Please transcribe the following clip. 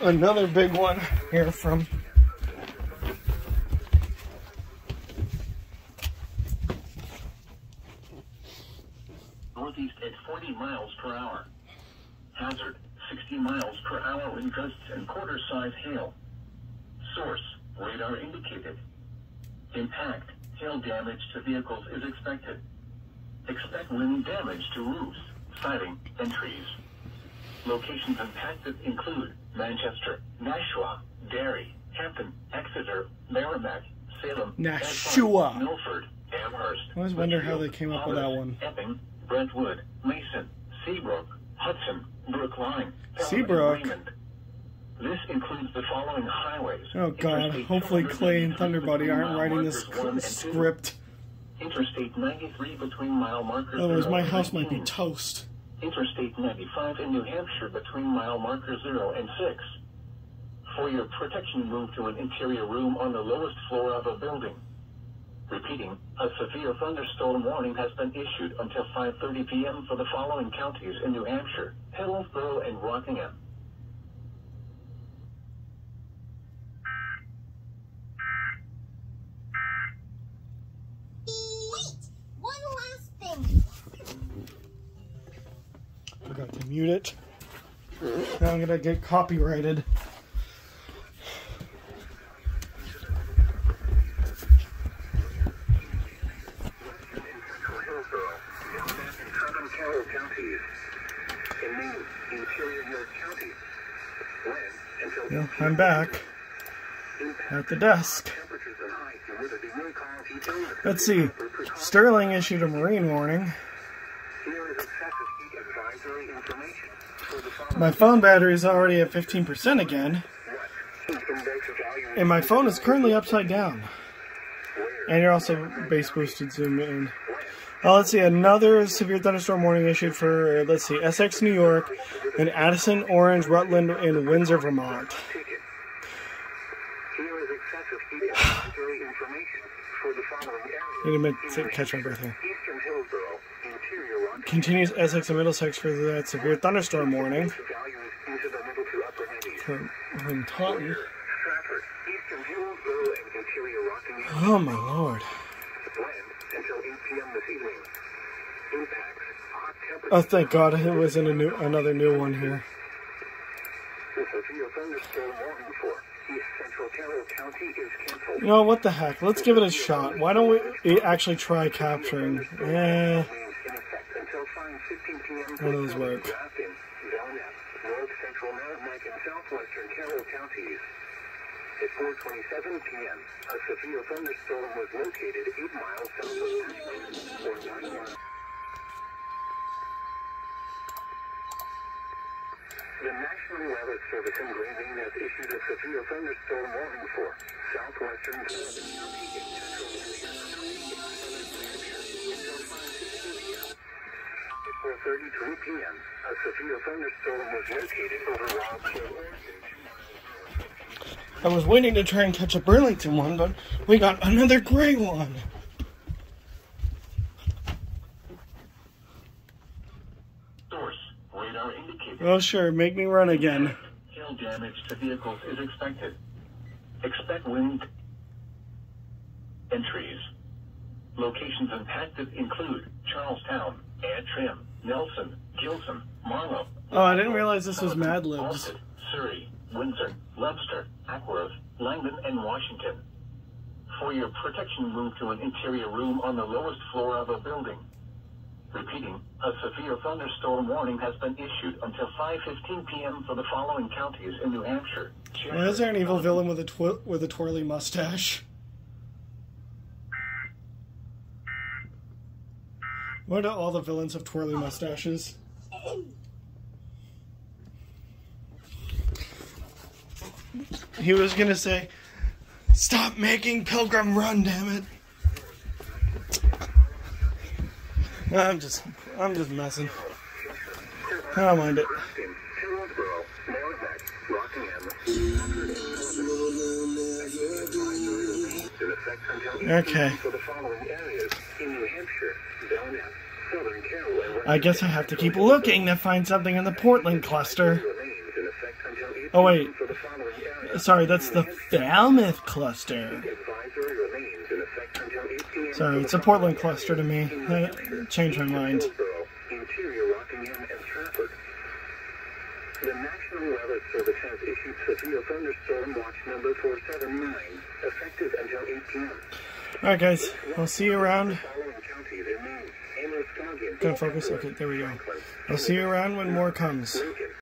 Another big one here from northeast at 40 miles per hour. Hazard, 60 miles per hour wind gusts and quarter-size hail. Source, radar indicated. Impact, hail damage to vehicles is expected. Expect wind damage to roofs, siding, and trees. Locations impacted include Manchester, Nashua, Derry, Hampton, Exeter, Merrimack, Salem, Nashua, Milford, Amherst. I always wonder how they came up with that one. Epping, Brentwood, Mason, Seabrook, Hudson, Brookline, Seabrook. Raymond. This includes the following highways. Oh God, hopefully Clay and Thunderbuddy aren't writing this script. Interstate 93 between mile markers. Otherwise my house might be toast. Interstate 95 in New Hampshire between mile markers 0 and 6. For your protection, move to an interior room on the lowest floor of a building. Repeating, a severe thunderstorm warning has been issued until 5:30 p.m. for the following counties in New Hampshire: Hillsborough and Rockingham. Wait! One last thing. Forgot to mute it. Now I'm gonna get copyrighted. Well, I'm back at the desk. Let's see. Sterling issued a marine warning. My phone battery is already at 15% again. And my phone is currently upside down. And you're also base boosted zoom in. Let's see, another severe thunderstorm warning issued for, let's see, Essex, New York, and Addison, Orange, Rutland, and Windsor, Vermont. Need a minute to catch my breath here. Continues Essex and Middlesex for that severe thunderstorm warning. From Taunton. Oh my lord. Oh, thank God, it was in another new one here. You know, what the heck? Let's give it a shot. Why don't we actually try capturing? None of those work. At 4:27 p.m., a severe thunderstorm was located 8 miles south of Ashland, or 9 miles. The National Weather Service in Great Plains has issued a severe thunderstorm warning for southwestern County in At 4:33 p.m., a severe thunderstorm was located over Rock Hill. I was waiting to try and catch a Burlington one, but we got another gray one. Source, radar indicated. Oh sure, make me run again. Hail damage to vehicles is expected. Expect wind and trees. Locations impacted include Charlestown, Antrim, Nelson, Gilson, Marlow. Oh, I didn't realize this was Mad Libs. Alfred, Surrey, Windsor, Leicester, Ackworth, Langdon, and Washington. For your protection, move to an interior room on the lowest floor of a building. Repeating, a severe thunderstorm warning has been issued until 5:15 p.m. for the following counties in New Hampshire. Why is there an evil villain with a twirly mustache? Why do all the villains have twirly mustaches? He was gonna say, "Stop making Pilgrim run, damn it!" I'm just messing. I don't mind it. Okay. For the following areas in New Hampshire, Belknap, I guess I have to keep looking to find something in the Portland cluster. Oh wait, sorry, that's the Falmouth cluster. Sorry, it's a Portland cluster to me. I changed my mind. The National Weather Service has issued severe thunderstorm watch number 479, effective until 8 p.m. Alright guys, I'll see you around. Gonna focus? Okay, there we go. I'll see you around when more comes.